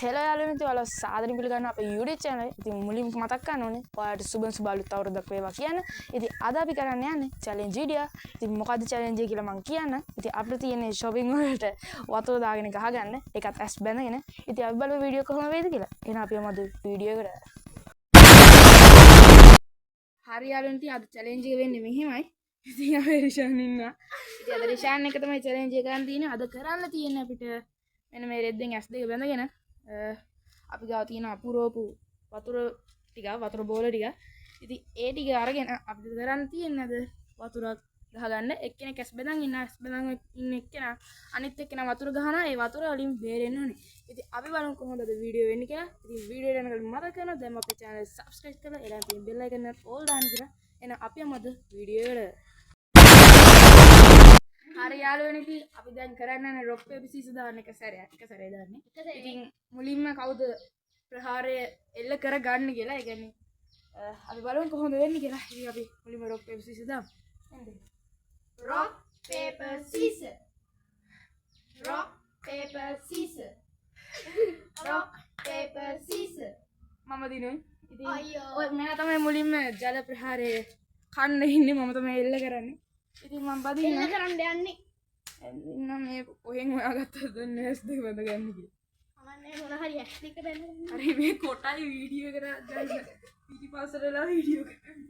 හෙලා යාළුවනේ ඉතින් ඔයාලා සාදරයෙන් පිළිගන්න අපේ YouTube channel එක. ඉතින් මුලින්ම මතක් කරන්න ඕනේ ඔයාලට සුබ අලුත් අවුරුද්දක් වේවා කියන. ඉතින් අද අපි කරන්න යන්නේ challenge video. ඉතින් මොකද්ද challenge එක කියලා මම කියන්න. ඉතින් අපිට තියෙන්නේ shopping වලට වතුර දාගෙන ගහගන්න. ඒකත් ඇස් බැඳගෙන. ඉතින් අපි බලමු වීඩියෝ කොහොම වේද කියලා. එහෙනම් අපි යමු අද වීඩියෝ එකට. හරි යාළුවනේ ඉතින් අද challenge එක වෙන්නේ මෙහෙමයි. ඉතින් අපි රිෂාන් ඉන්නවා. ඉතින් අද රිෂාන් එක තමයි challenge එක ගන්න තියෙන්නේ. අද කරන්න තියෙන්නේ අපිට මෙන්න මේ රෙද්දෙන් ඇස් දෙක බැඳගෙන අපි ගාව තියෙන අපුරෝපු වතුර ටික වතුර බෝල ටික. ඉතින් ඒ ටික අරගෙන අපිට කරන්න තියෙන්නේ අද වතුරක් ගහගන්න. එක්කෙනෙක් ඇස් බෙදන් ඉන්න ඉන්න එක්කෙනා අනිත් එක්කෙනා වතුර ගහනවා. ඒ වතුර වලින් බේරෙන්න ඕනේ. ඉතින් අපි බලමු කොහොමද අද වීඩියෝ වෙන්නේ කියලා. ඉතින් වීඩියෝ එක යනකොට මතක කරනවා දැන් අපේ channel subscribe කරලා එලන් තියෙන bell icon එක all දාන්න කියලා. එහෙනම් අපි යමු අද වීඩියෝ එකට. හරි යාළුවනේ ඉතින් අපි දැන් කරන්න යන rock paper scissors දාන්න එක සැරේ දාන්නේ. ඉතින් මුලින්ම කවුද ප්‍රහාරය එල්ල කර ගන්න කියලා. ඒ කියන්නේ අපි බලමු කොහොමද වෙන්නේ කියලා. ඉතින් අපි මුලින්ම rock paper scissors දාමු. Rock, paper, scissors. Rock, paper, scissors. Rock, paper, scissors. මම දිනුයි. ඉතින් අයියෝ. ඔය මෙයා තමයි මුලින්ම ජල ප්‍රහාරය කන්න ඉන්නේ. මම තමයි එල්ල කරන්නේ. ඉතින් මම බදින්න එල්ල කරන්න යන්නේ. ඉන්න මේ කොහෙන් හොයාගත්තද දන්නේ ඇස් දෙක බඳ ගන්න කියලා. අමන්නේ මොන හරි ඇස් දෙක බැලුවා. හරි මේ කොටයි වීඩියෝ කරා ගන්න පිටිපස්සටලා වීඩියෝ කරන්නේ.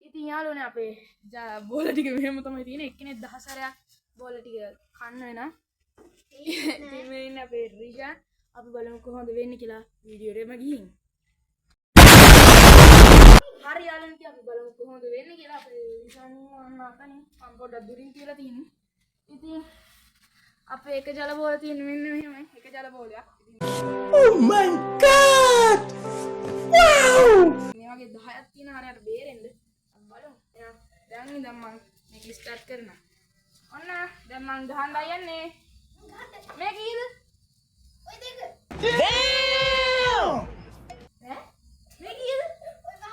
ඉතින් යාළුවනේ අපේ බෝල ටික මෙහෙම තමයි තියෙන්නේ. එක්කෙනෙක් 10 සැරයක් බෝල ටික කන්න වෙනා. ඉතින් මේ ඉන්න අපේ රිෂාන්. අපි බලමු කොහොමද වෙන්නේ කියලා වීඩියෝ එකෙම ගිහින්. හරි යාළුවනේ ඉතින් අපි බලමු කොහොමද වෙන්නේ කියලා. අපේ රිෂාන් අන්න අතනින් මම පොඩ්ඩක් දුරින් කියලා තියෙන්නේ. ඉතින් අපේ එක ජල බෝල තියෙන්නේ මෙන්න මෙහෙමයි. එක ජල බෝලයක්. Oh my god! Wow! මේ වගේ 10ක් තියෙන හරියට බේරෙන්න. අපි බලමු. එහෙනම් දැන් ඉඳන් මම මේක ස්ටාර්ට් කරනවා. ඔන්න දැන් මම ගහන්න යන්නේ. මේ කීයද? ඔය දෙක. Damn! ඈ? මේ කීයද? ඔය ගහ.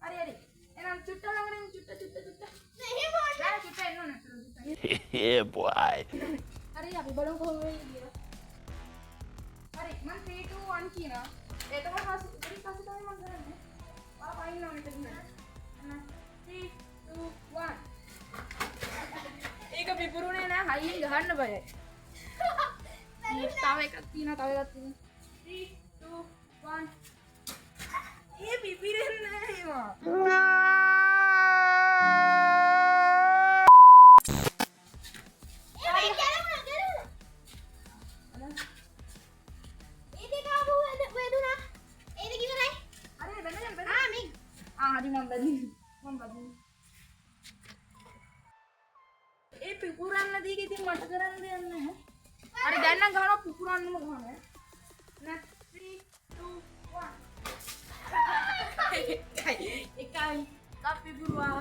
හරි හරි. එහෙනම් චුට්ට ළඟට චුට්ට. මෙහෙම වන්න. නෑ චුට්ට එන්න ඕනේ. Yeah, boy. හරි අපි බලමු කොහොමද වෙන්නේ කියලා. හරි මම 3 2 1 කියනවා. ඒ තමයි පස්සේ තමයි මම කරන්නේ. ආ පයින් ඕනේ මෙතන. 3 2 1. ඒක පිපුරුනේ නෑ හයියෙන් ගහන්න බයයි. තව එකක් තියෙනවා 3 2 1. ඒ පිපිරෙන්නේ නෑ ඒවා. හරි මම බදින්න. ඒ පිපුරන්න දීක ඉතින් මට කරන්න දෙයක් නැහැ. හරි දැන් නම් ගහනවා පිපුරන්නම ගහනවා. 3 2 1. එකයි අපි පිපුරුවා.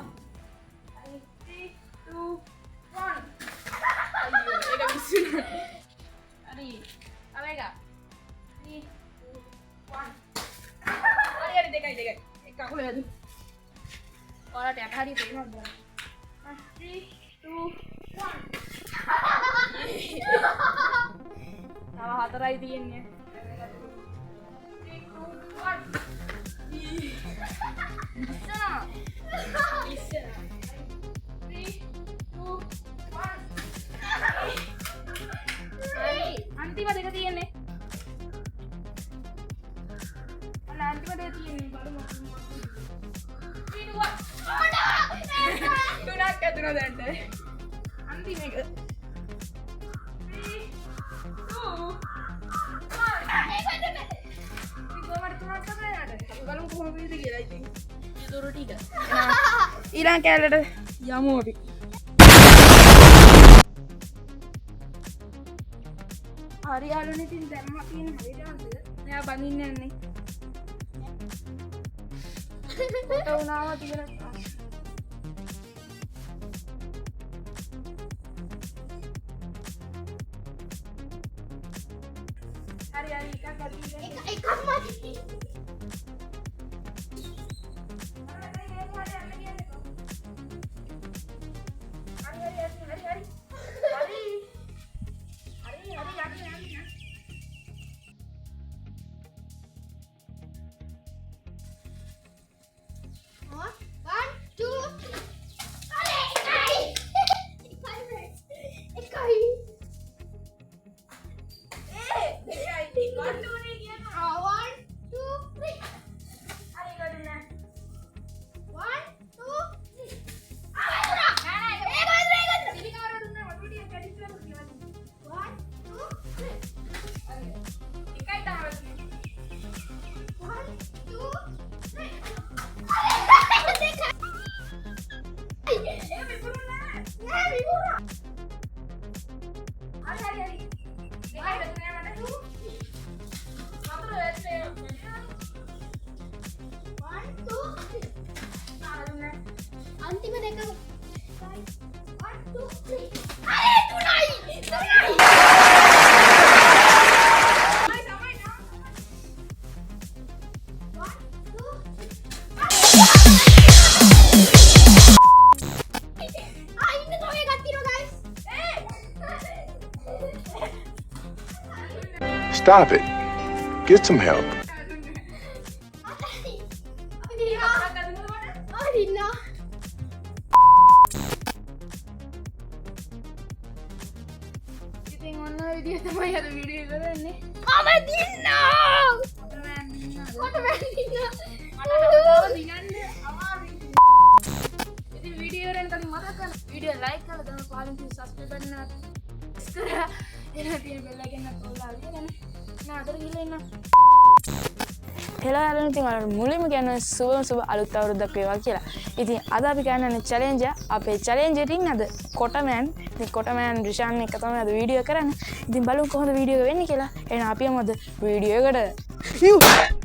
3 2 1. අයියෝ ඒක විශ්ුණා. හරි. තව එක. 3 2 1. හරි දෙකයි. එක කකුල වැදු. ඔයාලට යට හරි තේරෙනවද? 3 2 1. තව හතරයි තියෙන්නේ. 3 2 1. ඉස්සනා. 3 2 1. හරි අන්තිම දෙක තියෙන්නේ. අන්න අන්තිම දෙක තියෙන්නේ බලමු. 3 2 1. තුනක් ඇතුණා දැන්ට. අන්තිම එක. 3 2 1. කොහමද තුනක් කරන්නේ? අපි බලමු කොහොමද වෙයිද කියලා ඉතින්. මේ දොර ටික. ඊළඟ කැලේට යමු අපි. හරි යාළුවනේ ඉතින් දැම්ම තියෙන හරියටද? මෙයා බඳින්න යන්නේ. කොට උනාම තියෙන. හරි එකක් අදින්න. එකක් මදි. හරි එක 1 2 3 අනේ තුනයි තුනයි Stop it. Get some help. ඉතින් ඔන්න ඔය විදිහ තමයි අද වීඩියෝ එක කරන්නේ. ඉතින් වීඩියෝ එකෙන් කලින් මතක් කරන්න වීඩියෝ ලයික් කරලා තමයි පාලින් තියෙන සබ්ස්ක්‍රයිබ් බටන් එක ප්‍රෙස් කරලා එන තියෙන බෙල් එකෙන් ඔයාලා අල්ලගෙන නා අතර ගිහලා ඉන්න. හෙලා යාළුවනේ ඉතින් ඔයාලට මුලින්ම කියන්නේ සුබ අලුත් අවුරුද්දක් වේවා කියලා. ඉතින් අද අපි කරන්නේ චැලෙන්ජ් එක. අපේ චැලෙන්ජ් එකකින් අද කොටමෑන් ඉතින් කොටමෑන් රිෂාන් එක තමයි අද වීඩියෝ කරන්නේ. ඉතින් බලමු කොහොමද වීඩියෝ එක වෙන්නේ කියලා. එහෙනම් අපි යමු අද වීඩියෝ එකට.